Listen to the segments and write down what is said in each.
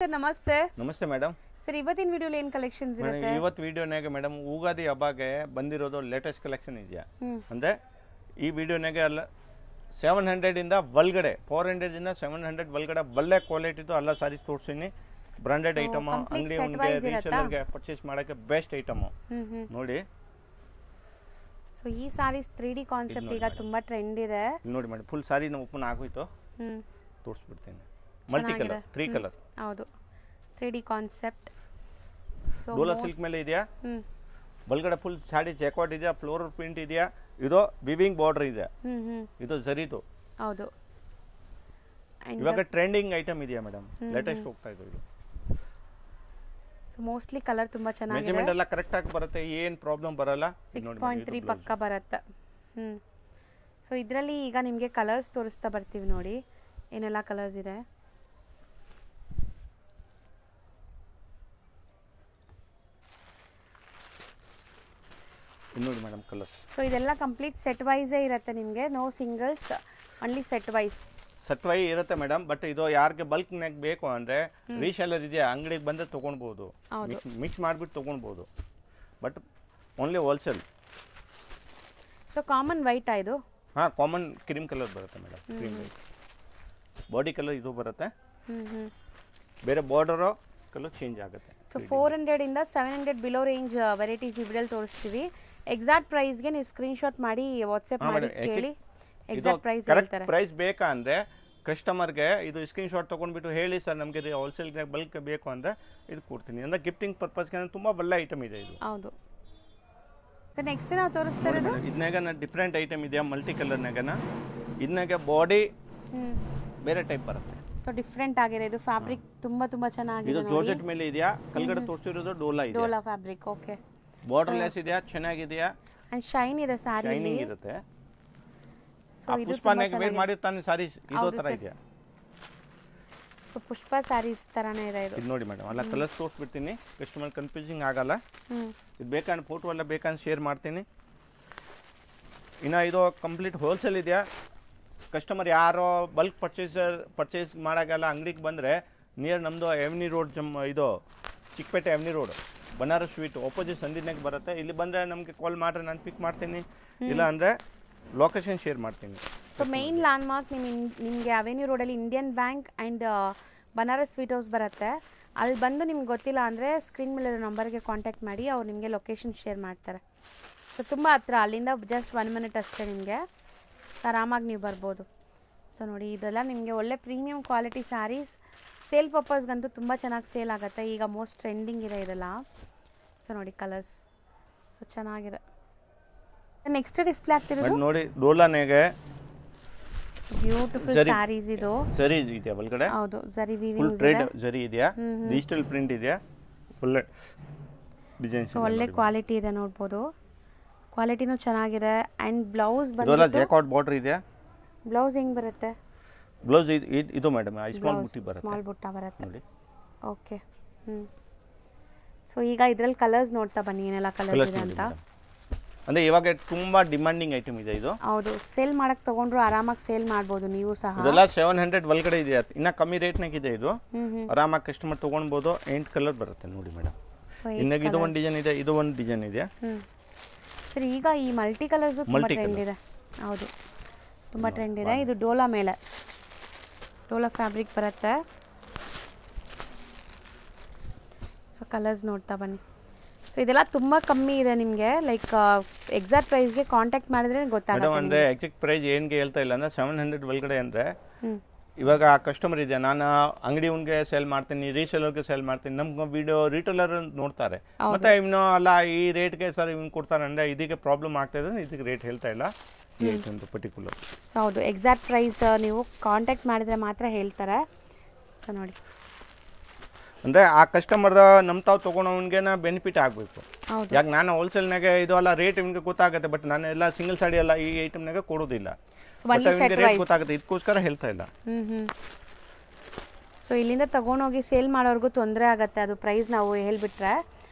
Sir ನಮಸ್ತೆ. ನಮಸ್ತೆ madam. Sir ಇವತ್ತಿನ ವಿಡಿಯೋಲಿ ಏನು ಕಲೆಕ್ಷನ್ಸ್ ಇರುತ್ತೆ? ಇವತ್ತು ವಿಡಿಯೋನಾಗೆ ಮೇಡಮ್ ಉಗಾದಿ ಹಬ್ಬಕ್ಕೆ ಬಂದಿರೋದು ಲೇಟೆಸ್ಟ್ ಕಲೆಕ್ಷನ್ ಇದೆಯಾ ಅಂದರೆ ಈ ವಿಡಿಯೋನಾಗೆ ಅಲ್ಲ 700 ಇಂದ ಒಳಗಡೆ 400 ಇಂದ 700 ಒಳಗಡೆ ಒಳ್ಳೆ ಕ್ವಾಲಿಟಿದು ಎಲ್ಲ ಸಾರೀಸ್ ತೋರಿಸ್ತೀನಿ. ಬ್ರಾಂಡೆಡ್ ಐಟಮ್ ಅಂಗಡಿ ಉಂಡೆ ರೀಸೇಲರ್ಗೆ ಪರ್ಚೇಸ್ ಮಾಡೋಕ್ಕೆ ಬೆಸ್ಟ್ ಐಟಮ್ ನೋಡಿ. ಸೊ ಈ ಸಾರೀಸ್ 3D ಕಾನ್ಸೆಪ್ಟ್ ಈಗ ತುಂಬಾ ಟ್ರೆಂಡ್ ಇದೆ ನೋಡಿ ಮೇಡಮ್. ಫುಲ್ ಸಾರಿ ಓಪನ್ ಆಗೋಯ್ತು, ತೋರಿಸ್ಬಿಡ್ತೀನಿ. Multi colour 3 colour. ಹೌದು 3D concept. So Dola silk ಮೇಲೆ ಇದೆಯಾ, ಒಳಗಡೆ ಫುಲ್ ಸಾಡಿ ಜೆಕಾರ್ಡ್ ಇದೆಯಾ, ಫ್ಲೋರಲ್ ಪ್ರಿಂಟ್ ಇದೆಯಾ, ಇದು ವಿವಿಂಗ್ ಬಾರ್ಡರ್ ಇದೆ, ಇದು ಜರಿದು. ಹೌದು ಇವಾಗ ಟ್ರೆಂಡಿಂಗ್ ಐಟಮ್ ಇದೆಯಾ ಮೇಡಮ್, ಲೇಟೆಸ್ಟ್ ಹೋಗ್ತಾ ಇದೆ ಇದು. ಸೊ ಮೋಸ್ಟ್ಲಿ ಕಲರ್ ತುಂಬಾ ಚೆನ್ನಾಗಿದೆ, ಮೆಜರ್ಮೆಂಟ್ ಎಲ್ಲ ಕರೆಕ್ಟ್ ಆಗಿ ಬರುತ್ತೆ, ಏನು ಪ್ರಾಬ್ಲಮ್ ಬರಲ್ಲ. 6.3 ಪಕ್ಕ ಬರುತ್ತೆ. ಸೊ ಇದರಲ್ಲಿ ಈಗ ನಿಮಗೆ ಕಲರ್ಸ್ ತೋರಿಸ್ತಾ ಬರ್ತೀವಿ ನೋಡಿ ಏನೆಲ್ಲ ಕಲರ್ಸ್ ಇದೆ. ನೋಡಿ ಮೇಡಮ್ ಕಲರ್. ಸೊ ಇದೆಲ್ಲ ಕಂಪ್ಲೀಟ್ ಸೆಟ್ ವೈಸೇ ಇರುತ್ತೆ ನಿಮಗೆ, no singles, only set wise. Set ವೈ ಇರುತ್ತೆ ಮೇಡಮ್. ಬಟ್ ಇದು ಯಾರಿಗೆ ಬಲ್ಕ್ ನೆಕ್ ಬೇಕು ಅಂದರೆ ರೀಸೇಲರ್ ಇದೆಯಾ, ಅಂಗಡಿಗೆ ಬಂದರೆ ತೊಗೊಳ್ಬೋದು, ಮಿಕ್ಸ್ ಮಾಡಿಬಿಟ್ಟು ತೊಗೊಳ್ಬೋದು. But only wholesale. So common white ಇದು? ಹಾಂ, ಕಾಮನ್ ಕ್ರೀಮ್ ಕಲರ್ ಬರುತ್ತೆ madam. Cream white body colour ಇದು ಬರುತ್ತೆ, ಬೇರೆ ಬಾರ್ಡರು ಕಲರ್ ಚೇಂಜ್ ಆಗುತ್ತೆ. ಸೊ 400 ಇಂದ 700 ಬಿಲೋ ರೇಂಜ್ ವೆರೈಟೀಸ್ ವಿಡಿಯೋಲಿ ತೋರಿಸ್ತೀವಿ. ಎಕ್ಸಾಕ್ಟ್ ಪ್ರೈಸ್ಗೆ ನೀವು ಸ್ಕ್ರೀನ್ಶಾಟ್ ಮಾಡಿ ವಾಟ್ಸ್ಆ್ಯಪ್ ಮಾಡಿ ಕೇಳಿ, ಎಕ್ಸಾಕ್ಟ್ ಪ್ರೈಸ್ ಹೇಳ್ತಾರೆ. ಪ್ರೈಸ್ ಬೇಕಾ ಅಂದರೆ ಕಸ್ಟಮರ್ಗೆ ಇದು ಸ್ಕ್ರೀನ್ಶಾಟ್ ತೊಗೊಂಡ್ಬಿಟ್ಟು ಹೇಳಿ ಸರ್ ನಮಗೆ ಹೋಲ್ಸೇಲ್ ಬಲ್ಕ್ ಬೇಕು ಅಂದರೆ ಇದು ಕೊಡ್ತೀನಿ. ಅಂದರೆ ಗಿಫ್ಟಿಂಗ್ ಪರ್ಪಸ್ಗೆ ತುಂಬ ಒಳ್ಳೆ ಐಟಮ್ ಇದೆ ಇದು. ಹೌದು ಸರ್. ನೆಕ್ಸ್ಟ್ ನಾವು ತೋರಿಸ್ತಾ ಇರೋದು ಇದನ್ನಾಗ ಡಿಫ್ರೆಂಟ್ ಐಟಮ್ ಇದೆಯಾ, ಮಲ್ಟಿ ಕಲರ್ನಾಗನ. ಇದನ್ನಾಗ ಬಾಡಿ ಬೇರೆ ಟೈಪ್ ಬರುತ್ತೆ. ಸೊ ಡಿಫ್ರೆಂಟ್ ಆಗಿದೆ ಇದು. ಫ್ಯಾಬ್ರಿಕ್ ತುಂಬಾ ಚೆನ್ನಾಗಿದೆ. ಇದು ಜಾರ್ಜೆಟ್ ಮೇಲೆ ಇದೆಯಾ, ಕೆಳಗಡೆ ತೋರಿಸಿರೋದು ಡೋಲಾ ಇದೆ. Dhola fabric. Okay. Border less ಇದೆಯಾ, ಚೆನ್ನಾಗಿದೆಯಾ, ಅಂಡ್ ಶೈನ್ ಇದೆ ಸಾರಿ, ಶೈನಿಂಗ್ ಇರುತ್ತೆ. ಸೊ ಇದು ಪುಷ್ಪನಾಗ ವೇರ್ ಮಾಡಿರ್ತಾನೆ ಸಾರೀಸ್ ಇದು ತರ ಇದೆಯಾ. ಸೊ ಪುಷ್ಪ ಸಾರೀಸ್ ತರಾನೇ ಇದೆ ಇದು. ಇದು ನೋಡಿ ಮೇಡಮ್, ಎಲ್ಲ ಕಲರ್ಸ್ ತೋರಿಸ್ಬಿಡ್ತೀನಿ, ಕಸ್ಟಮರ್ ಕನ್ಫ್ಯೂಸಿಂಗ್ ಆಗಲ್ಲ. ಇದು ಬೇಕಂದ್ರೆ ಫೋಟೋ ಎಲ್ಲ ಬೇಕಂದ್ರೆ ಶೇರ್ ಮಾಡ್ತೀನಿ. ಇನ್ನು ಇದು ಕಂಪ್ಲೀಟ್ ಹೋಲ್ಸೇಲ್ ಇದೆಯಾ. ಕಸ್ಟಮರ್ ಯಾರೋ ಬಲ್ಕ್ ಪರ್ಚೇಸ್ ಮಾಡೋಕ್ಕೆಲ್ಲ ಅಂಗಡಿಗೆ ಬಂದರೆ ನಿಯರ್ ನಮ್ಮದು ಎವ್ನಿ ರೋಡ್ ಇದು Chickpete avenue road Banaras sweet opposite ಸಂದಿನಾಗ ಬರುತ್ತೆ. ಇಲ್ಲಿ ಬಂದರೆ ನಮಗೆ ಕಾಲ್ ಮಾಡಿದ್ರೆ ನಾನು ಪಿಕ್ ಮಾಡ್ತೀನಿ, ಇಲ್ಲ ಅಂದರೆ ಲೊಕೇಶನ್ ಶೇರ್ ಮಾಡ್ತೀನಿ. ಸೊ ಮೇನ್ ಲ್ಯಾಂಡ್ ಮಾರ್ಕ್ ನಿಮಗೆ ಅವೆನ್ಯೂ ರೋಡಲ್ಲಿ Indian bank and Banaras sweet house ಬರುತ್ತೆ. ಅಲ್ಲಿ ಬಂದು ನಿಮ್ಗೆ ಗೊತ್ತಿಲ್ಲ ಅಂದರೆ ಸ್ಕ್ರೀನ್ ಮೇಲೆ ನಂಬರ್ಗೆ ಕಾಂಟ್ಯಾಕ್ಟ್ ಮಾಡಿ, ಅವ್ರು ನಿಮಗೆ ಲೊಕೇಶನ್ ಶೇರ್ ಮಾಡ್ತಾರೆ. ಸೊ ತುಂಬ ಹತ್ರ, ಅಲ್ಲಿಂದ ಜಸ್ಟ್ 1 ಮಿನಿಟ್ ಅಷ್ಟೇ ನಿಮಗೆ. ಸೊ ಆರಾಮಾಗಿ ನೀವು ಬರ್ಬೋದು. ಸೊ ನೋಡಿ ಇದೆಲ್ಲ ನಿಮಗೆ ಒಳ್ಳೆ ಪ್ರೀಮಿಯಂ ಕ್ವಾಲಿಟಿ ಸ್ಯಾರೀಸ್. ಸೇಲ್ ಪರ್ಪಸ್ಗಂತೂ ತುಂಬ ಚೆನ್ನಾಗಿ ಸೇಲ್ ಆಗುತ್ತೆ, ಈಗ ಮೋಸ್ಟ್ ಟ್ರೆಂಡಿಂಗ್ ಇದೆ ಇದೆಲ್ಲ. ಸೊ ನೋಡಿ ಕಲರ್ಸ್, ಸೊ ಚೆನ್ನಾಗಿದೆ. ನೆಕ್ಸ್ಟ್ ಡಿಸ್ಪ್ಲೇ ಆಗ್ತಿರೋದು ನೋಡಿ ಡೋಲಾನಾಗೆ ಬ್ಯೂಟಿಫುಲ್ ಸ್ಯಾರೀಸ್. ಇದು ಸರಿ ಇದೆಯಾ ಒಳಗಡೆ? ಹೌದು, ಜರಿ ವೀವಿಂಗ್ ಇದೆ, ಟ್ರೇಡ್ ಜರಿ ಇದೆಯಾ, ಡಿಜಿಟಲ್ ಪ್ರಿಂಟ್ ಇದೆಯಾ, ಒಳ್ಳೆ ಡಿಸೈನ್ಸ್. ಸೊ ಒಳ್ಳೆ ಕ್ವಾಲಿಟಿ ಇದೆ ನೋಡ್ಬೋದು, ಕ್ವಾಲಿಟಿನೂ ಚೆನ್ನಾಗಿದೆ. ಆ್ಯಂಡ್ ಬ್ಲೌಸ್ ಬಂದು ಜೆಕಾರ್ಡ್ ಬಾರ್ಡರ್ ಇದೆಯಾ. ಬ್ಲೌಸ್ ಹೆಂಗೆ ಬರುತ್ತೆ? ಬ್ಲೌಸ್ ಇದು ಮೇಡಮ್ ಸ್ಮಾಲ್ ಬುಟ್ಟಿ ಬರುತ್ತೆ, ಸ್ಮಾಲ್ ಬುಟ್ಟ ಬರುತ್ತೆ ನೋಡಿ. ಓಕೆ. ಸೊ ಈಗ ಇದರಲ್ಲಿ ಕಲರ್ಸ್ ನೋಡ್ತಾ ಬನ್ನಿ ಏನೆಲ್ಲ ಕಲರ್ಸ್ ಇದೆ ಅಂತ. ಅಂದರೆ ಇವಾಗ ತುಂಬ ಡಿಮಾಂಡಿಂಗ್ ಐಟಮ್ ಇದೆ ಇದು. ಹೌದು, ಸೇಲ್ ಮಾಡಕ್ಕೆ ತೊಗೊಂಡ್ರು ಆರಾಮಾಗಿ ಸೇಲ್ ಮಾಡ್ಬೋದು ನೀವು ಸಹ. ಇದೆಲ್ಲ 700 ಒಳಗಡೆ ಇದೆ, ಇನ್ನು ಕಮ್ಮಿ ರೇಟ್ನಾಗ ಇದೆ ಇದು. ಆರಾಮಾಗಿ ಕಸ್ಟಮರ್ ತೊಗೊಳ್ಬೋದು. 8 ಕಲರ್ ಬರುತ್ತೆ ನೋಡಿ ಮೇಡಮ್. ಇನ್ನಾಗ ಇದು ಒಂದು ಡಿಸೈನ್ ಇದೆ, ಇದು ಒಂದು ಡಿಸೈನ್ ಇದೆ. ಸರಿ, ಈಗ ಈ ಮಲ್ಟಿ ಕಲರ್ಸು ತುಂಬ ಟ್ರೆಂಡ್ ಇದೆ. ಹೌದು, ತುಂಬ ಟ್ರೆಂಡ್ ಇದೆ. ಇದು ಡೋಲಾ ಮೇಲೆ, ಡೋಲಾ ಫ್ಯಾಬ್ರಿಕ್ ಬರುತ್ತೆ. ಸೊ ಕಲರ್ಸ್ ನೋಡ್ತಾ ಬನ್ನಿ. ಸೊ ಇದೆಲ್ಲ ತುಂಬ ಕಮ್ಮಿ ಇದೆ ನಿಮಗೆ, ಲೈಕ್ ಎಕ್ಸಾಕ್ಟ್ ಪ್ರೈಸ್ಗೆ ಕಾಂಟ್ಯಾಕ್ಟ್ ಮಾಡಿದ್ರೆ ಗೊತ್ತಾಗುತ್ತೆ. ಅಂದರೆ ಎಕ್ಸಾಕ್ಟ್ ಪ್ರೈಸ್ ಏನ್ಗೆ ಹೇಳ್ತಾ ಇಲ್ಲ ಅಂದರೆ 700 ಒಳಗಡೆ ಅಂದರೆ ಇವಾಗ ಆ ಕಸ್ಟಮರ್ ಇದೆ, ನಾನು ಅಂಗಡಿ ಉನ್ಗೆ ಸೇಲ್ ಮಾಡ್ತೀನಿ, ರೀಸೇಲರ್ಗೆ ಸೇಲ್ ಮಾಡ್ತೀನಿ, ನಮ್ಮ ವಿಡಿಯೋ ರಿಟೇಲರ್ ನೋಡ್ತಾರೆ, ಮತ್ತೆ ಇನ್ನು ಅಲ್ಲ ಈ ರೇಟ್ಗೆ ಸರ್ ಇವ್ನು ಕೊಡ್ತಾರೆ ಅಂದರೆ ಇದಕ್ಕೆ ಪ್ರಾಬ್ಲಮ್ ಆಗ್ತಾ ಇದೆ, ಇದಕ್ಕೆ ರೇಟ್ ಹೇಳ್ತಾ ಇಲ್ಲ ಪರ್ಟಿಕ್ಯುಲರ್. ಸೊ ಹೌದು, ಎಕ್ಸಾಕ್ಟ್ ಪ್ರೈಸ್ ನೀವು ಕಾಂಟ್ಯಾಕ್ಟ್ ಮಾಡಿದರೆ ಮಾತ್ರ ಹೇಳ್ತಾರೆ. ಸೊ ನೋಡಿ, ಅಂದರೆ ಆ ಕಸ್ಟಮರ್ ನಮ್ಮ ತಾವು ತೊಗೊಳೋನ್ಗೆ ಬೆನಿಫಿಟ್ ಆಗಬೇಕು. ಯಾಕೆ ನಾನು ಹೋಲ್ಸೇಲ್ನಾಗೆ ಇದು ಅಲ್ಲ ರೇಟ್ ನಿಮಗೆ ಗೊತ್ತಾಗುತ್ತೆ, ಬಟ್ ನಾನು ಎಲ್ಲ ಸಿಂಗಲ್ ಸಾಡಿ ಎಲ್ಲ ಈ ಐಟಮ್ನಾಗೆ ಕೊಡೋದಿಲ್ಲ, ರೇಟ್ ಗೊತ್ತಾಗುತ್ತೆ, ಇದಕ್ಕೋಸ್ಕರ ಹೇಳ್ತಾ ಇಲ್ಲ. ಸೊ ಇಲ್ಲಿಂದ ತಗೊಂಡೋಗಿ ಸೇಲ್ ಮಾಡೋರ್ಗೂ ತೊಂದರೆ ಆಗುತ್ತೆ, ಅದು ಪ್ರೈಸ್ ನಾವು ಹೇಳ್ಬಿಟ್ರೆ.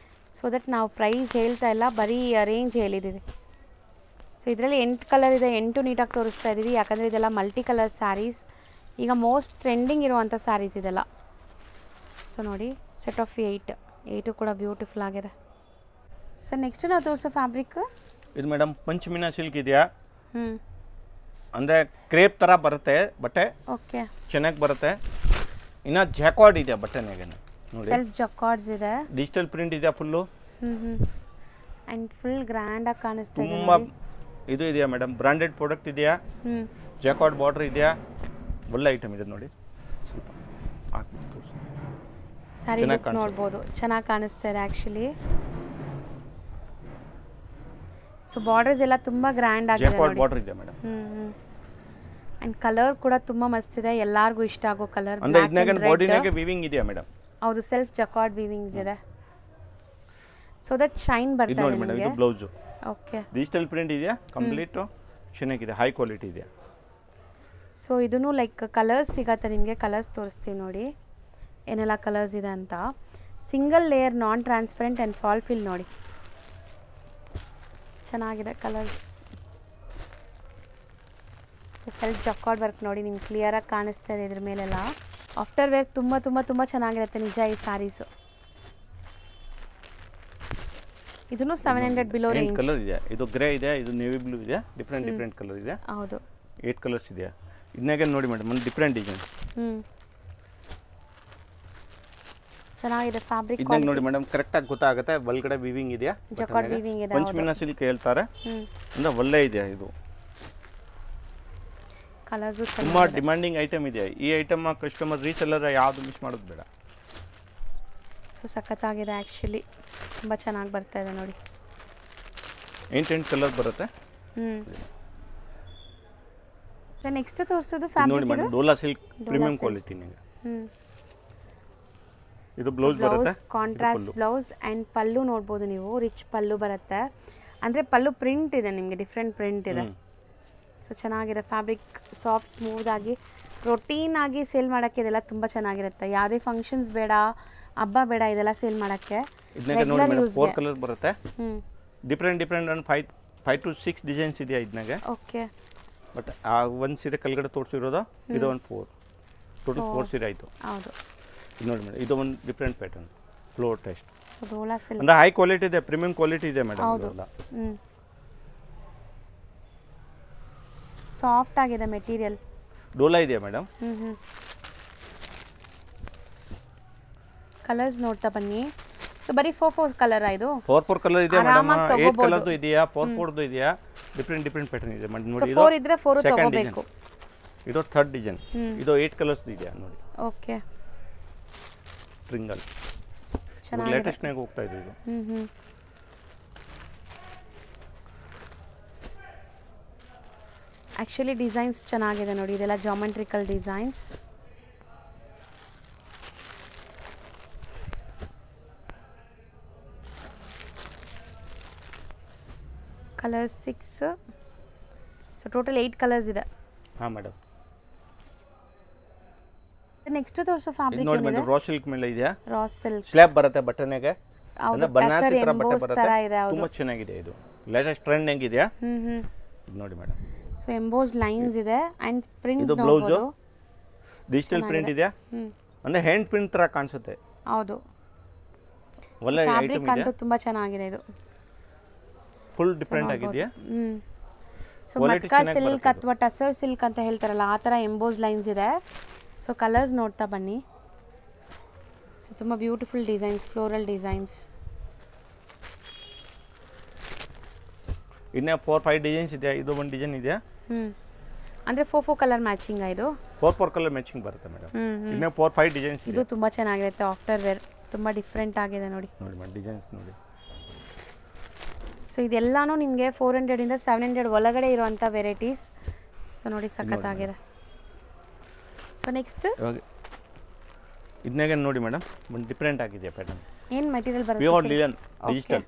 ಸೊ ದಟ್ ನಾವು ಪ್ರೈಸ್ ಹೇಳ್ತಾ ಇಲ್ಲ, ಬರೀ ರೇಂಜ್ ಹೇಳಿದ್ದೀವಿ. ಸೊ ಇದರಲ್ಲಿ 8 ಕಲರ್ ಇದೆ, 8 ನೀಟಾಗಿ ತೋರಿಸ್ತಾ ಇದ್ದೀವಿ, ಯಾಕಂದರೆ ಇದೆಲ್ಲ ಮಲ್ಟಿ ಕಲರ್ ಸ್ಯಾರೀಸ್. ಈಗ ಮೋಸ್ಟ್ ಟ್ರೆಂಡಿಂಗ್ ಇರುವಂಥ ಸ್ಯಾರೀಸ್ ಇದೆಲ್ಲ. ಸೊ ಸೊ ನೋಡಿ ಸೆಟ್ ಆಫ್ 8 ಕೂಡ ಬ್ಯೂಟಿಫುಲ್ ಆಗಿದೆ. ಸರ್ ನೆಕ್ಸ್ಟ್ ನಾವು ತೋರಿಸೋ ಫ್ಯಾಬ್ರಿಕ್ ಇದು ಮೇಡಮ್ ಪಂಚಮಿನ ಸಿಲ್ಕ್ ಇದೆಯಾ, ಹ್ಞೂ ಅಂದರೆ ಕ್ರೇಪ್ ಥರ ಬರುತ್ತೆ ಬಟ್ಟೆ, ಓಕೆ. ಚೆನ್ನಾಗಿ ಬರುತ್ತೆ. ಇನ್ನು ಜಾಕಾರ್ಡ್ ಇದೆ ಬಟ್ಟೆನಾಗೆ ನೋಡಿ, ಸೆಲ್ಫ್ ಜಕಾರ್ಡ್ಸ್ ಇದೆ, ಡಿಜಿಟಲ್ ಪ್ರಿಂಟ್ ಇದೆ ಫುಲ್ಲು. ಆ್ಯಂಡ್ ಫುಲ್ ಗ್ರ್ಯಾಂಡಾಗಿ ಕಾಣಿಸ್ತಾ ಇದೆ ತುಂಬ ಇದು ಇದೆಯಾ ಮೇಡಮ್, ಬ್ರಾಂಡೆಡ್ ಪ್ರಾಡಕ್ಟ್ ಇದೆಯಾ, ಜಾಕಾರ್ಡ್ ಬಾರ್ಡರ್ ಇದೆಯಾ, ಒಳ್ಳೆ ಐಟಮ್ ಇದೆ ನೋಡಿ. ಸ್ವಲ್ಪ ಹಾಕ್ಬಿಟ್ಟು ತೋರಿಸಿ, ಸ್ಯಾರಿ ಲುಕ್ ನೋಡ್ಬೋದು, ಚೆನ್ನಾಗಿ ಕಾಣಿಸ್ತಾ ಇದೆ ಆ್ಯಕ್ಚುಲಿ. ಸೊ ಬಾರ್ಡರ್ಸ್ ಎಲ್ಲ ತುಂಬ ಗ್ರ್ಯಾಂಡ್ ಆಗಿದೆ ಜಾಕಾರ್ಡ್ ನೋಡಿ. ಬಾರ್ಡರ್ ಇದೆ ಮೇಡಮ್. ಆ್ಯಂಡ್ ಕಲರ್ ಕೂಡ ತುಂಬ ಮಸ್ತ್ ಇದೆ, ಎಲ್ಲರಿಗೂ ಇಷ್ಟ ಆಗೋ ಕಲರ್. ಅಂದ್ರೆ ಇದನ್ನಾಗೆ ಬಾಡಿನಾಗೆ ವೀವಿಂಗ್ ಇದೆಯಾ ಮೇಡಮ್? ಹೌದು, ಸೆಲ್ಫ್ ಜಕಾರ್ಡ್ ವೀವಿಂಗ್ಸ್ ಇದೆ, ಸೊ ದಟ್ ಶೈನ್ ಇದು ಬರ್ತಾ ನೋಡಿ ಇದೆ ಮೇಡಮ್, ನಿಮಗೆ. ಇದು ಬ್ಲೌಸ್ ಓಕೆ. ಡಿಜಿಟಲ್ ಪ್ರಿಂಟ್ ಇದೆಯಾ, ಕಂಪ್ಲೀಟ್ ಚೆನ್ನಾಗಿದೆ, ಹೈ ಕ್ವಾಲಿಟಿ ಇದೆಯಾ. ಸೊ ಇದೂ ಲೈಕ್ ಕಲರ್ಸ್ ಸಿಗತ್ತೆ ನಿಮಗೆ, ಕಲರ್ಸ್ ತೋರಿಸ್ತೀವಿ ನೋಡಿ ಏನೆಲ್ಲ ಕಲರ್ಸ್ ಇದೆ ಅಂತ. Single layer non transparent and fall fill ನೋಡಿ, ಚೆನ್ನಾಗಿದೆ colours. So self jacquard work ನೋಡಿ, ನಿಮ್ಗೆ ಕ್ಲಿಯರಾಗಿ ಕಾಣಿಸ್ತಾ ಇದೆ ಇದ್ರ ಮೇಲೆಲ್ಲ. ಆಫ್ಟರ್ ವೇರ್ ತುಂಬ ತುಂಬ ತುಂಬ ಚೆನ್ನಾಗಿರುತ್ತೆ ನಿಜ ಈ ಸ್ಯಾರೀಸು. ಇದೂ 700 ಬಿಲೋ ರೇಂಜ್. ಕಲರ್ ಇದೆ, ಇದು ಗ್ರೇ ಇದೆ, ಇದು ನೇವಿ ಬ್ಲೂ ಇದೆ, ಡಿಫ್ರೆಂಟ್ ಕಲರ್ ಇದೆ. ಹೌದು, 8 ಕಲರ್ಸ್ ಇದೆಯಾ. ಇದನ್ನಾಗೆ ನೋಡಿ ಮೇಡಮ್, ಒಂದು ಡಿಫ್ರೆಂಟ್ ಡಿಸೈನ್. ಚೆನ್ನಾಗಿದೆ ಫ್ಯಾಬ್ರಿಕ್. ಇದನ್ನ ನೋಡಿ ಮೇಡಮ್, ಕರೆಕ್ಟಾಗಿ ಗೊತ್ತಾಗುತ್ತೆ ಒಳಗಡೆ ವೀವಿಂಗ್ ಇದೆಯಾ, ಜಕಾರ್ಡ್ ವೀವಿಂಗ್ ಇದೆ. ಪಂಚಮಿನ ಸಿಲ್ಕ್ ಹೇಳ್ತಾರೆ, ಅಂದ್ರೆ ಒಳ್ಳೆ ಇದೆ. ಇದು ಕಲರ್ಸು ತುಂಬ ಡಿಮ್ಯಾಂಡಿಂಗ್ ಐಟಮ್ ಇದೆ. ಈ ಐಟಮ್ ಕಸ್ಟಮರ್ ರೀಸೆಲ್ಲರ್ ಯಾವುದು ಮಿಸ್ ಮಾಡೋದು ಬೇಡ. ಸೊ ಸಖತ್ತಾಗಿದೆ ಆ್ಯಕ್ಚುಲಿ, ತುಂಬ ಚೆನ್ನಾಗಿ ಬರ್ತಾ ಇದೆ ನೋಡಿ. 8 ಕಲರ್ ಬರುತ್ತೆ. ನೆಕ್ಸ್ಟ್ ತೋರಿಸೋದು ನೋಡಿ fabric madam, Dhola silk premium quality ನಿಮಗೆ. ಇದು ಬ್ಲೌಸ್ ಬರುತ್ತೆ, ಕಾಂಟ್ರಾಸ್ಟ್ ಬ್ಲೌಸ್ ಆ್ಯಂಡ್ ಪಲ್ಲು ನೋಡ್ಬೋದು ನೀವು, ರಿಚ್ ಪಲ್ಲು ಬರುತ್ತೆ. ಅಂದರೆ ಪಲ್ಲು ಪ್ರಿಂಟ್ ಇದೆ ನಿಮಗೆ, ಡಿಫ್ರೆಂಟ್ ಪ್ರಿಂಟ್ ಇದೆ. ಸೊ ಚೆನ್ನಾಗಿದೆ ಫ್ಯಾಬ್ರಿಕ್, ಸಾಫ್ಟ್ ಸ್ಮೂತ್ ಆಗಿ ರೊಟೀನ್ ಆಗಿ ಸೇಲ್ ಮಾಡೋಕ್ಕೆ ಇದೆಲ್ಲ ತುಂಬ ಚೆನ್ನಾಗಿರುತ್ತೆ. ಯಾವುದೇ ಫಂಕ್ಷನ್ಸ್ ಬೇಡ, ಹಬ್ಬ ಬೇಡ, ಇದೆಲ್ಲ ಸೇಲ್ ಮಾಡೋಕ್ಕೆ. ಇದನ್ನಾಗೆ ನೋಡಿ ಮೇಡಮ್, 4 ಕಲರ್ ಬರುತ್ತೆ, ಡಿಫ್ರೆಂಟ್ ಒಂದು 5 to 6 ಡಿಸೈನ್ಸ್ ಇದೆಯಾ ಇದನ್ನಾಗೆ. ಓಕೆ. ಬಟ್ ಆ ಒಂದು ಸೀರೆ ಕೆಳಗಡೆ ತೋರಿಸಿರೋದು, ಇದು ಒಂದು 4 ಟೋಟಲ್ 4 ಸೀರೆ ಆಯಿತು. ಹೌದು, ಇದು ನೋಡಿ ಮೇಡಮ್, ಇದು ಒಂದು different pattern, floor test. So Dola silk ಅಂದರೆ ಹೈ ಕ್ವಾಲಿಟಿ ಇದೆ, ಪ್ರೀಮಿಯಂ ಕ್ವಾಲಿಟಿ ಇದೆ ಮೇಡಮ್. ಹೌದು, ಸಾಫ್ಟ್ ಆಗಿದೆ ಮೆಟೀರಿಯಲ್. ಡೋಲಾ ಇದೆಯಾ ಮೇಡಮ್? ಕಲರ್ಸ್ ನೋಡ್ತಾ ಬನ್ನಿ. ಸೊ ಬರೀ 4 ಕಲರ್ ಇದು, 4 ಕಲರ್ ಇದೆ ಮೇಡಮ್. 8 ಕಲರ್ದು ಇದೆಯಾ, 4 ಇದೆಯಾ, ಡಿಫ್ರೆಂಟ್ ಪ್ಯಾಟರ್ನ್ ಇದೆ ಮೇಡಮ್. ನೋಡಿ, ಇದು 4 ಇದ್ರೆ 4 ತಗೋಬೇಕು. ಇದು 3rd ಡಿಸೈನ್, ಇದು 8 ಕಲರ್ಸ್ ಇದೆಯಾ ನೋಡಿ. ಓಕೆ, ಟ್ರಿಂಗಲ್ ಚೆನ್ನಾಗಿದೆ, ಲೇಟೆಸ್ಟ್ ನಾಗ ಹೋಗ್ತಾ ಇದೆ ಇದು. ಆ್ಯಕ್ಚುಲಿ ಡಿಸೈನ್ಸ್ ಚೆನ್ನಾಗಿದೆ ನೋಡಿ, ಇದೆಲ್ಲ geometrical designs. Colours 6, so total 8 colours ಇದೆ. ಹಾಂ ಮೇಡಮ್. ನೆಕ್ಸ್ಟ್ ತೋರಿಸೋ ಫ್ಯಾಬ್ರಿಕ್ ನೋಡಿ ಮೇಡಮ್, ರಾ ಸಿಲ್ಕ್ ಮೇಲೆ ಇದೆಯಾ, ರಾ ಸಿಲ್ಕ್ ಸ್ಲ್ಯಾಬ್ ಬರುತ್ತೆ ಬಟ್ಟೆನಾಗೆ. ಹೌದು, ಬನಾರಸಿ ತರ ಬಟ್ಟೆ ಎಂಬೋಸ್ ತರ ಇದೆ. ಬರುತ್ತೆ, ತುಂಬಾ ಚೆನ್ನಾಗಿದೆ. ಇದು ಲೇಟೆಸ್ಟ್ ಟ್ರೆಂಡ್ ಹೆಂಗಿದೆಯಾ ಇದು ನೋಡಿ ಮೇಡಮ್. ಸೊ ಎಂಬೋಸ್ ಲೈನ್ಸ್ ಇದೆ ಆ್ಯಂಡ್ ಪ್ರಿಂಟ್ಸ್ ಇದು ಬ್ಲೌಸ್ ನೋಡ್ಬೋದು, ಡಿಜಿಟಲ್ ಪ್ರಿಂಟ್ ಇದೆಯಾ, ಅಂದ್ರೆ ಹ್ಯಾಂಡ್ ಪ್ರಿಂಟ್ ತರ ಕಾಣಿಸುತ್ತೆ. ಹೌದು, ಒಳ್ಳೆ ಐಟಮ್ ಫ್ಯಾಬ್ರಿಕ್ ಇದೆ, ಅಂತೂ ತುಂಬಾ ಚೆನ್ನಾಗಿದೆ. ಇದು ಫುಲ್ ಡಿಫರೆಂಟ್ ಆಗಿದೆಯಾ. ಸೊ ಮಟ್ಕಾ ಸಿಲ್ಕ್ ಅಥವಾ ಟಸರ್ ಸಿಲ್ಕ್ ಅಂತ ಹೇಳ್ತಾರಲ್ಲ, ಆ ಥರ ಎಂಬೋಸ್ ಲೈನ್ಸ್ ಇದೆ. ಸೊ ಕಲರ್ಸ್ ನೋಡ್ತಾ ಬನ್ನಿ. ಸೊ ತುಂಬ ಬ್ಯೂಟಿಫುಲ್ ಡಿಸೈನ್ಸ್, ಫ್ಲೋರಲ್ ಡಿಸೈನ್ಸ್. ಇನ್ನೇ 4-5 ಡಿಸೈನ್ಸ್ ಇದೆ. ಇದು ಒಂದು ಡಿಸೈನ್ ಇದೆಯಾ, ಅಂದರೆ 4 ಕಲರ್ ಮ್ಯಾಚಿಂಗ್. ಇದು 4 ಕಲರ್ ಮ್ಯಾಚಿಂಗ್ ಬರುತ್ತೆ ಮೇಡಮ್. ಇನ್ನೇ 4-5 ಡಿಸೈನ್ಸ್ ಇದು ತುಂಬ ಚೆನ್ನಾಗಿರುತ್ತೆ. ಆಫ್ಟರ್ ವೇರ್ ತುಂಬ ಡಿಫ್ರೆಂಟ್ ಆಗಿದೆ ನೋಡಿ. ನೋಡಿ ಮೇಡಮ್, ಡಿಸೈನ್ಸ್ ನೋಡಿ. ಸೊ ಇದೆಲ್ಲನೂ ನಿಮಗೆ 400 ಇಂದ 700 ಒಳಗಡೆ ಇರುವಂಥ ವೆರೈಟೀಸ್. ಸೊ ನೋಡಿ ಸಖತ್ತಾಗಿದೆ. ಸೊ ನೆಕ್ಸ್ಟ್ ಇದನ್ನಾಗೆ ನೋಡಿ ಮೇಡಮ್, ಒಂದು ಡಿಫರೆಂಟ್ ಆಗಿದೆ ಪ್ಯಾಟರ್ನ್. ಏನು ಮೆಟೀರಿಯಲ್ ಬರುತ್ತೆ? Pure linen digital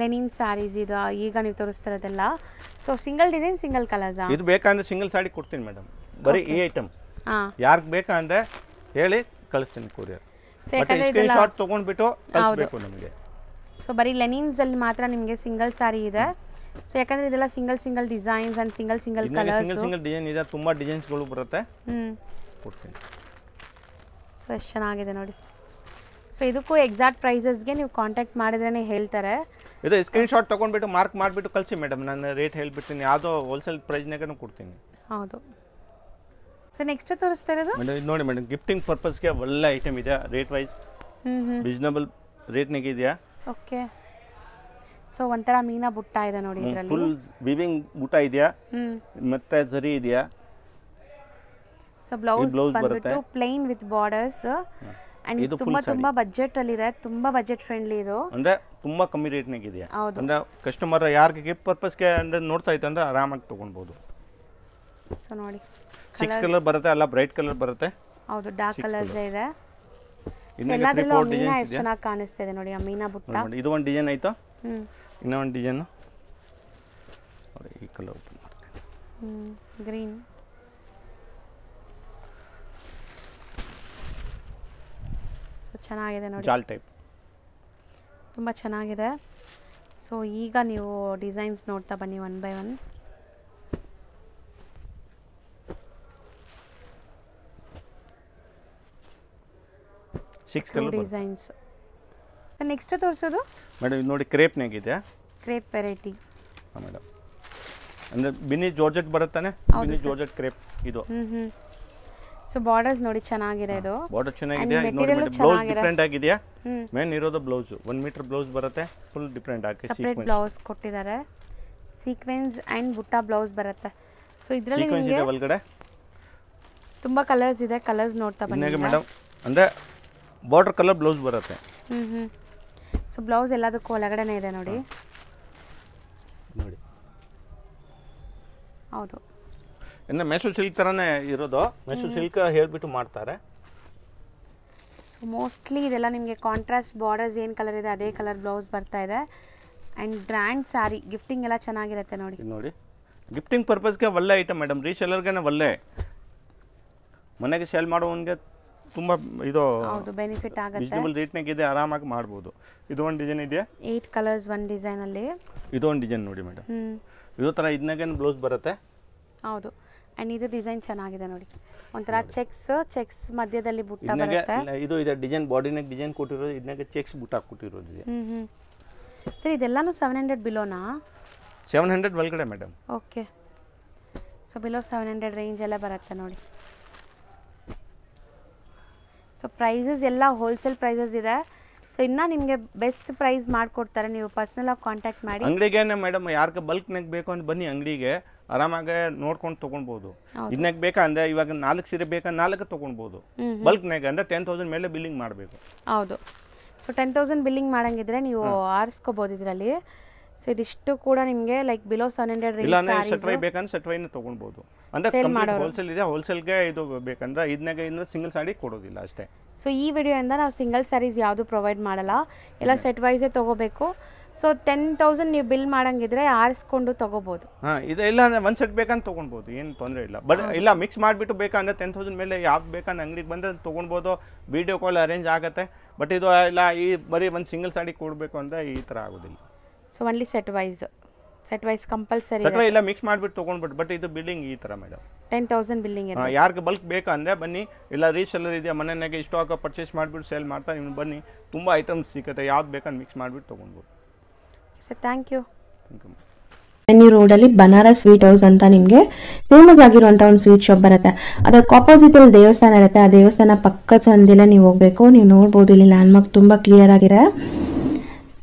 linen sarees ಇದು ಈಗ ನೀವು ತೋರಿಸ್ತಿರೋದೆಲ್ಲ. ಸೊ ಸಿಂಗಲ್ ಡಿಸೈನ್ ಸಿಂಗಲ್ ಕಲರ್ಸಾ? ಇದು ಬೇಕಂದ್ರೆ ಸಿಂಗಲ್ ಸಾಡಿ ಕೊಡ್ತೀನಿ ಮೇಡಮ್, ಬರೀ ಈ ಐಟಮ್. ಹಾಂ, ಯಾರಿಗೆ ಬೇಕಂದ್ರೆ ಹೇಳಿ ಕಳಿಸ್ತೀನಿ ಕೊರಿಯರ್. ಸ್ಕ್ರೀನ್ ಶಾಟ್ ತೊಗೊಂಡ್ಬಿಟ್ಟು ಕಳಿಸ್ಬೇಕು ನಮಗೆ. ಸೊ ಬರೀ ಲೆನಿನ್ಸಲ್ಲಿ ಮಾತ್ರ ನಿಮಗೆ ಸಿಂಗಲ್ ಸ್ಯಾರಿ ಇದೆ. ಸೊ ಯಾಕಂದರೆ ಇದೆಲ್ಲ single designs and single colours. Single design ಇದೆ, ತುಂಬ ಡಿಸೈನ್ಸ್ಗಳು ಬರುತ್ತೆ, ಕೊಡ್ತೀನಿ. ಸೊ ಎಷ್ಟು ಚೆನ್ನಾಗಿದೆ ನೋಡಿ. ಸೊ ಇದಕ್ಕೂ ಎಕ್ಸಾಕ್ಟ್ ಪ್ರೈಸಸ್ಗೆ ನೀವು ಕಾಂಟ್ಯಾಕ್ಟ್ ಮಾಡಿದ್ರೇ ಹೇಳ್ತಾರೆ. ಇದು ಸ್ಕ್ರೀನ್ಶಾಟ್ ತೊಗೊಂಡ್ಬಿಟ್ಟು ಮಾರ್ಕ್ ಮಾಡಿಬಿಟ್ಟು ಕಳಿಸಿ ಮೇಡಮ್, ನಾನು ರೇಟ್ ಹೇಳ್ಬಿಡ್ತೀನಿ, ಯಾವುದೋ ಹೋಲ್ಸೇಲ್ ಪ್ರೈಸ್ನಾಗೂ ಕೊಡ್ತೀನಿ. ಹೌದು. ಸೊ ನೆಕ್ಸ್ಟ್ ತೋರಿಸ್ತಾ ಇರೋದು ಮೇಡಮ್ ಇದು ನೋಡಿ ಮೇಡಮ್, ಗಿಫ್ಟಿಂಗ್ ಪರ್ಪಸ್ಗೆ ಒಳ್ಳೆ ಐಟಮ್ ಇದೆ, ರೇಟ್ ವೈಸ್ ರೀಸನಬಲ್ ರೇಟ್ನಾಗೆ ಇದೆಯಾ. ಓಕೆ. ಸೊ ಒಂಥರ ಮೀನಾ ಬುಟ್ಟ ಇದೆ ನೋಡಿ ಇದರಲ್ಲಿ. ಫುಲ್ ವಿವಿಂಗ್ ಬುಟ್ಟ ಇದೆಯಾ, ಮತ್ತೆ ಜರಿ ಇದೆಯಾ. ಸೊ ಬ್ಲೌಸ್ ಬಂದ್ಬಿಟ್ಟು ಪ್ಲೇನ್ ವಿತ್ ಬಾರ್ಡರ್ಸ್ ಅಂಡ್ ಇದು ತುಂಬಾ ಬಜೆಟ್ ಅಲ್ಲಿ ಇದೆ, ತುಂಬಾ ಬಜೆಟ್ ಫ್ರೆಂಡ್ಲಿ ಇದು. ಅಂದ್ರೆ ತುಂಬಾ ಕಮ್ಮಿ ರೇಟ್ನಾಗೆ ಇದೆಯಾ. ಅಂದ್ರೆ ಕಸ್ಟಮರ್ ಯಾರಿಗೆ ಗಿಫ್ಟ್ ಪರ್ಪಸ್ಗೆ ಅಂದ್ರೆ ನೋಡ್ತಾ ಇತ್ತು ಅಂದ್ರೆ ಆರಾಮಾಗಿ ತಗೊಳ್ಬಹುದು. ಸೊ ನೋಡಿ 6 ಕಲರ್ ಬರುತ್ತೆ, ಅಲ್ಲ ಬ್ರೈಟ್ ಕಲರ್ ಬರುತ್ತೆ. ಹೌದು, ಡಾರ್ಕ್ ಕಲರ್ಸ್ ಇದೆ. ಎಲ್ಲದರಲ್ಲೂ ಮೀನಾ ಎಷ್ಟು ಚೆನ್ನಾಗಿ ಕಾಣಿಸ್ತಾ ಇದೆ ನೋಡಿ, ಆ ಮೀನಾ ಬುಟ್ಟ. ಇದು ಒಂದು ಡಿಸೈನ್ ಆಯ್ತು. ಇನ್ನೂ ಒಂದು ಡಿಸೈನ್ ಈ ಕಲರ್ ಓಪನ್ ಮಾಡ್ತೀನಿ, ಗ್ರೀನ್. ಸೊ ಚೆನ್ನಾಗಿದೆ ನೋಡಿ, ಜಾಲ್ ಟೈಪ್ ತುಂಬ ಚೆನ್ನಾಗಿದೆ. ಸೊ ಈಗ ನೀವು ಡಿಸೈನ್ಸ್ ನೋಡ್ತಾ ಬನ್ನಿ one by one. Designs. Next ತೋರಿಸೋದು ಮೇಡಮ್ ಇದು ನೋಡಿ ಕ್ರೇಪ್ನಾಗ ಇದೆ, ಕ್ರೇಪ್ ವೆರೈಟಿ. ಹಾಂ ಮೇಡಮ್, ಅಂದರೆ ಬಿನಿ ಜಾರ್ಜೆಟ್ ಬರುತ್ತಾನೆ, ಬಿನಿ ಜಾರ್ಜೆಟ್ ಕ್ರೇಪ್ ಇದು. ಸೊ ಬಾರ್ಡರ್ಸ್ ನೋಡಿ ಚೆನ್ನಾಗಿದೆ, ಇದು ಬಾರ್ಡರ್ ಚೆನ್ನಾಗಿದೆ. ನೋಡಿ ಮೇಡಮ್ ಬ್ಲೌಸ್ ಡಿಫರೆಂಟ್ ಆಗಿದೆಯಾ, ಮೇನ್ ಇರೋದು ಬ್ಲೌಸ್ 1 ಮೀಟರ್ ಬ್ಲೌಸ್ ಬರುತ್ತೆ, ಫುಲ್ ಡಿಫರೆಂಟ್ ಆಗಿ ಸೆಪರೇಟ್ ಬ್ಲೌಸ್ ಕೊಟ್ಟಿದ್ದಾರೆ, ಸೀಕ್ವೆನ್ಸ್ ಅಂಡ್ ಬುಟ್ಟ ಬ್ಲೌಸ್ ಬರುತ್ತೆ. ಸೊ ಇದರಲ್ಲಿ ನಿಮಗೆ ಒಳಗಡೆ ತುಂಬಾ ಕಲರ್ಸ್ ಇದೆ, ಕಲರ್ಸ್ ನೋಡ್ತಾ ಬನ್ನಿ ಮೇಡಮ್. ಅಂದರೆ ಬಾರ್ಡರ್ ಕಲರ್ ಬ್ಲೌಸ್ ಬರುತ್ತೆ. ಸೊ ಬ್ಲೌಸ್ ಎಲ್ಲದಕ್ಕೂ ಒಳಗಡೆನೇ ಇದೆ ನೋಡಿ. ನೋಡಿ ಹೌದು, ಇನ್ನು ಮೈಸೂರು ಸಿಲ್ಕ್ ಥರನೇ ಇರೋದು, ಮೈಸೂರು ಸಿಲ್ಕ್ ಹೇಳ್ಬಿಟ್ಟು ಮಾಡ್ತಾರೆ. ಸೊ ಮೋಸ್ಟ್ಲಿ ಇದೆಲ್ಲ ನಿಮಗೆ ಕಾಂಟ್ರಾಸ್ಟ್ ಬಾರ್ಡರ್ಸ್ ಏನು ಕಲರ್ ಇದೆ ಅದೇ ಕಲರ್ ಬ್ಲೌಸ್ ಬರ್ತಾ ಇದೆ. ಆ್ಯಂಡ್ ಗ್ರ್ಯಾಂಡ್ ಸ್ಯಾರಿ ಗಿಫ್ಟಿಂಗ್ ಎಲ್ಲ ಚೆನ್ನಾಗಿರುತ್ತೆ ನೋಡಿ. ನೋಡಿ ಗಿಫ್ಟಿಂಗ್ ಪರ್ಪಸ್ಗೆ ಒಳ್ಳೆ ಐಟಮ್ ಮೇಡಮ್, ರೀಸೆಲ್ಲರ್ಗೆ ಒಳ್ಳೆ, ಮನೆಗೆ ಸೇಲ್ ಮಾಡೋವನಿಗೆ ತುಂಬ ಇದು ಬೆನಿಫಿಟ್ ಆಗುತ್ತೆ. ರೀಸನಬಲ್ ರೇಟ್ನಾಗ ಇದೆ, ಆರಾಮಾಗಿ ಮಾಡ್ಬೋದು. ಇದು ಒಂದು ಡಿಸೈನ್ ಇದೆಯಾ, 8 ಕಲರ್ಸ್ ಒಂದು ಡಿಸೈನಲ್ಲಿ. ಇದು ಒಂದು ಡಿಸೈನ್ ನೋಡಿ ಮೇಡಮ್, ಇದು ಥರ ಇದನ್ನಾಗೇನು ಬ್ಲೌಸ್ ಬರುತ್ತೆ. ಹೌದು, ಆ್ಯಂಡ್ ಇದು ಡಿಸೈನ್ ಚೆನ್ನಾಗಿದೆ ನೋಡಿ, ಒಂಥರ ಚೆಕ್ಸ್ ಮಧ್ಯದಲ್ಲಿ ಬುಟ್ಟ ಬರುತ್ತೆ. ಇದು ಇದೆ ಡಿಸೈನ್, ಬಾಡಿನಾಗ ಡಿಸೈನ್ ಕೊಟ್ಟಿರೋದು, ಇದನ್ನಾಗ ಚೆಕ್ಸ್ ಬುಟ್ಟ ಕೊಟ್ಟಿರೋದು ಇದೆ. ಸರ್ ಇದೆಲ್ಲಾನು 700 ಬಿಲೋನಾ? 700 ಒಳಗಡೆ madam. Okay. So below 700 range ಎಲ್ಲ ಬರುತ್ತೆ ನೋಡಿ. ಸೊ ಪ್ರೈಸಸ್ ಎಲ್ಲ ಹೋಲ್ಸೇಲ್ ಪ್ರೈಸಸ್ ಇದೆ. ಸೊ ಇನ್ನು ನಿಮಗೆ ಬೆಸ್ಟ್ ಪ್ರೈಸ್ ಮಾಡಿಕೊಡ್ತಾರೆ, ನೀವು ಪರ್ಸ್ನಲಾಗಿ ಕಾಂಟ್ಯಾಕ್ಟ್ ಮಾಡಿ. ಅಂಗಡಿಗೆ ಮೇಡಮ್ ಯಾರಿಗೆ ಬಲ್ಕ್ನಾಗ ಬೇಕು ಅಂತ ಬನ್ನಿ ಅಂಗಡಿಗೆ, ಆರಾಮಾಗಿ ನೋಡ್ಕೊಂಡು ತೊಗೊಳ್ಬೋದು. ಇದನ್ನಾಗ ಬೇಕಾ ಅಂದರೆ ಇವಾಗ 4 ಸೀರೆ ಬೇಕಾ 4 ತೊಗೊಳ್ಬೋದು. ಬಲ್ಕ್ನಾಗ ಅಂದರೆ 10,000 ಮೇಲೆ ಬಿಲ್ಲಿಂಗ್ ಮಾಡಬೇಕು. ಹೌದು. ಸೊ 10,000 ಬಿಲ್ಲಿಂಗ್ ಮಾಡಂಗಿದ್ರೆ ನೀವು ಆರಿಸ್ಕೋಬೋದು ಇದರಲ್ಲಿ. ಸೊ ಇದಿಷ್ಟು ಕೂಡ ನಿಮಗೆ ಲೈಕ್ ಬಿಲೋ 700 ರೇಂಜ್ ಇಲ್ಲ ಅಂದ್ರೆ ಸೆಟ್ವೈ ಬೇಕಂದ್ರೆ ಸೆಟ್ವೈನ ತೊಗೊಳ್ಬೋದು. ಅಂದರೆ ಹೋಲ್ಸೇಲ್ ಇದೆ, ಹೋಲ್ಸೇಲ್ಗೆ ಇದು ಬೇಕಂದ್ರೆ ಇದನ್ನಾಗ ಇನ್ನು ಸಿಂಗಲ್ ಸಾರಿ ಕೊಡೋದಿಲ್ಲ ಅಷ್ಟೇ. ಸೊ ಈ ವಿಡಿಯೋಯಿಂದ ನಾವು ಸಿಂಗಲ್ ಸ್ಯಾರೀಸ್ ಯಾವುದು ಪ್ರೊವೈಡ್ ಮಾಡಲ್ಲ, ಎಲ್ಲ ಸೆಟ್ ವೈಸೇ ತೊಗೋಬೇಕು. ಸೊ 10,000 ನೀವು ಬಿಲ್ ಮಾಡಂಗಿದ್ರೆ ಆರಿಸ್ಕೊಂಡು ತೊಗೋಬೋದು. ಹಾಂ, ಇದು ಇಲ್ಲ ಅಂದರೆ ಒಂದು ಸೆಟ್ ಬೇಕಂತ ತೊಗೊಳ್ಬೋದು, ಏನು ತೊಂದರೆ ಇಲ್ಲ. ಬಟ್ ಇಲ್ಲ ಮಿಕ್ಸ್ ಮಾಡಿಬಿಟ್ಟು ಬೇಕಂದ್ರೆ 10,000 ಮೇಲೆ ಯಾವ್ದು ಬೇಕಂದ್ರೆ ಅಂಗಡಿಗೆ ಬಂದರೆ ತೊಗೊಳ್ಬೋದು, ವೀಡಿಯೋ ಕಾಲ್ ಅರೇಂಜ್ ಆಗುತ್ತೆ. ಬಟ್ ಇದು ಇಲ್ಲ ಈ ಬರೀ ಒಂದು ಸಿಂಗಲ್ ಸಾರಿ ಕೊಡಬೇಕು ಅಂದರೆ ಈ ಥರ ಆಗೋದಿಲ್ಲ. So only set wise compulsory. Set ವೈ ಇಲ್ಲ ಮಿಕ್ಸ್ ಮಾಡಿಬಿಟ್ಟು ತೊಗೊಂಡ್ಬಿಟ್ಟು, ಬಟ್ ಇದು ಬಿಲ್ಲಿಂಗ್ ಈ ಥರ ಮೇಡಮ್ 10,000 ಬಿಲ್ಲಿಂಗ್. ಯಾರಿಗೆ ಬಲ್ಕ್ ಬೇಕಂದರೆ ಬನ್ನಿ, ಇಲ್ಲ ರೀಸೆಲ್ಲರ್ ಇದೆಯಾ ಮನೆಯಾಗೆ ಸ್ಟಾಕ್ ಪರ್ಚೇಸ್ ಮಾಡಿಬಿಟ್ಟು ಸೇಲ್ ಮಾಡ್ತಾ ನೀವು ಬನ್ನಿ, ತುಂಬ ಐಟಮ್ಸ್ ಸಿಗುತ್ತೆ, ಯಾವ್ದು ಬೇಕಂದ್ರೆ ಮಿಕ್ಸ್ ಮಾಡಿಬಿಟ್ಟು ತೊಗೊಳ್ಬೋದು. Sir thank you. ಎನ್ನಿ ರೋಡಲ್ಲಿ ಬನಾರಸ್ ಸ್ವೀಟ್ ಹೌಸ್ ಅಂತ ನಿಮಗೆ ಫೇಮಸ್ ಆಗಿರುವಂಥ ಒಂದು ಸ್ವೀಟ್ ಶಾಪ್ ಬರುತ್ತೆ. ಅದಕ್ಕೆ ಆಪೋಸಿಟ್ ಅಲ್ಲಿ ದೇವಸ್ಥಾನ ಇರುತ್ತೆ, ಆ ದೇವಸ್ಥಾನ ಪಕ್ಕದ ಸಂದಿಲ್ಲ ನೀವು ಹೋಗ್ಬೇಕು. ನೀವು ನೋಡ್ಬೋದು ಇಲ್ಲಿ ಲ್ಯಾಂಡ್ಮಾರ್ಕ್ ತುಂಬ ಕ್ಲಿಯರ್ ಆಗಿದೆ,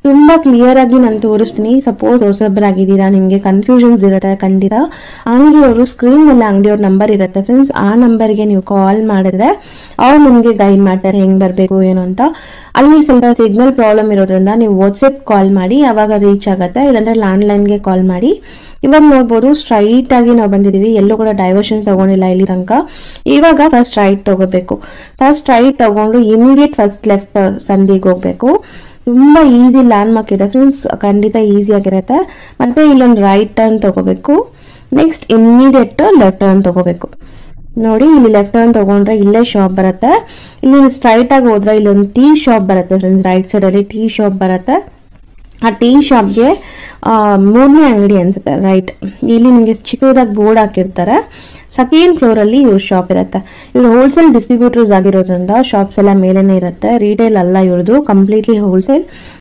ತುಂಬ ಕ್ಲಿಯರ್ ಆಗಿ ನಾನು ತೋರಿಸ್ತೀನಿ. ಸಪೋಸ್ ಹೊಸಬ್ರಾಗಿದ್ದೀರಾ, ನಿಮಗೆ ಕನ್ಫ್ಯೂಷನ್ಸ್ ಇರುತ್ತೆ ಖಂಡಿತ, ಅಂಗಡಿಯವರು ಸ್ಕ್ರೀನ್ ಮೇಲೆ ಅಂಗಡಿಯವ್ರ ನಂಬರ್ ಇರುತ್ತೆ ಫ್ರೆಂಡ್ಸ್, ಆ ನಂಬರ್ಗೆ ನೀವು ಕಾಲ್ ಮಾಡಿದ್ರೆ ಅವ್ರು ನಿಮಗೆ ಗೈಡ್ ಮಾಡ್ತಾರೆ ಹೆಂಗೆ ಬರಬೇಕು ಏನು ಅಂತ. ಅಲ್ಲಿ ಸ್ವಲ್ಪ ಸಿಗ್ನಲ್ ಪ್ರಾಬ್ಲಮ್ ಇರೋದ್ರಿಂದ ನೀವು ವಾಟ್ಸಪ್ ಕಾಲ್ ಮಾಡಿ, ಆವಾಗ ರೀಚ್ ಆಗುತ್ತೆ, ಇಲ್ಲಾಂದ್ರೆ ಲ್ಯಾಂಡ್ಲೈನ್ಗೆ ಕಾಲ್ ಮಾಡಿ. ಇವಾಗ ನೋಡ್ಬೋದು ಸ್ಟ್ರೈಟ್ ಆಗಿ ನಾವು ಬಂದಿದ್ದೀವಿ, ಎಲ್ಲೂ ಕೂಡ ಡೈವರ್ಷನ್ ತಗೊಂಡಿಲ್ಲ ಇಲ್ಲಿ ತನಕ. ಇವಾಗ ಫಸ್ಟ್ ರೈಟ್ ತಗೋಬೇಕು, ಫಸ್ಟ್ ರೈಟ್ ತಗೊಂಡು ಇಮಿಡಿಯೇಟ್ ಫಸ್ಟ್ ಲೆಫ್ಟ್ ಸಂದಿಗೆ ಹೋಗ್ಬೇಕು. ತುಂಬ ಈಸಿ ಲ್ಯಾಂಡ್ ಮಾರ್ಕ್ ಇದೆ ಫ್ರೆಂಡ್ಸ್, ಖಂಡಿತ ಈಸಿ ಆಗಿರುತ್ತೆ. ಮತ್ತೆ ಇಲ್ಲೊಂದು ರೈಟ್ ಟರ್ನ್ ತಗೋಬೇಕು, ನೆಕ್ಸ್ಟ್ ಇಮಿಡಿಯೇಟ್ ಲೆಫ್ಟ್ ಟರ್ನ್ ತಗೋಬೇಕು. ನೋಡಿ ಇಲ್ಲಿ ಲೆಫ್ಟ್ ಟರ್ನ್ ತಗೊಂಡ್ರೆ ಇಲ್ಲೇ ಶಾಪ್ ಬರುತ್ತೆ. ಇಲ್ಲಿ ಸ್ಟ್ರೈಟ್ ಆಗಿ ಹೋದ್ರೆ ಇಲ್ಲೊಂದು ಟೀ ಶಾಪ್ ಬರುತ್ತೆ ಫ್ರೆಂಡ್ಸ್, ರೈಟ್ ಸೈಡ್ ಅಲ್ಲಿ ಟೀ ಶಾಪ್ ಬರುತ್ತೆ. ಆ ಟೀ ಶಾಪ್ಗೆ 3ನೇ ಅಂಗಡಿ ಅನ್ಸುತ್ತೆ, ರೈಟ್. ಇಲ್ಲಿ ನಿಮಗೆ ಚಿಕ್ಕದಾಗಿ ಬೋರ್ಡ್ ಹಾಕಿರ್ತಾರೆ. ಸೆಕೆಂಡ್ ಫ್ಲೋರಲ್ಲಿ ಇವ್ರ ಶಾಪ್ ಇರುತ್ತೆ. ಇವ್ರು ಹೋಲ್ಸೇಲ್ ಡಿಸ್ಟ್ರಿಬ್ಯೂಟರ್ಸ್ ಆಗಿರೋದ್ರಿಂದ ಶಾಪ್ಸ್ ಎಲ್ಲ ಮೇಲೇನೆ ಇರುತ್ತೆ. ರೀಟೇಲ್ ಅಲ್ಲ ಇವ್ರದ್ದು, ಕಂಪ್ಲೀಟ್ಲಿ ಹೋಲ್ಸೇಲ್.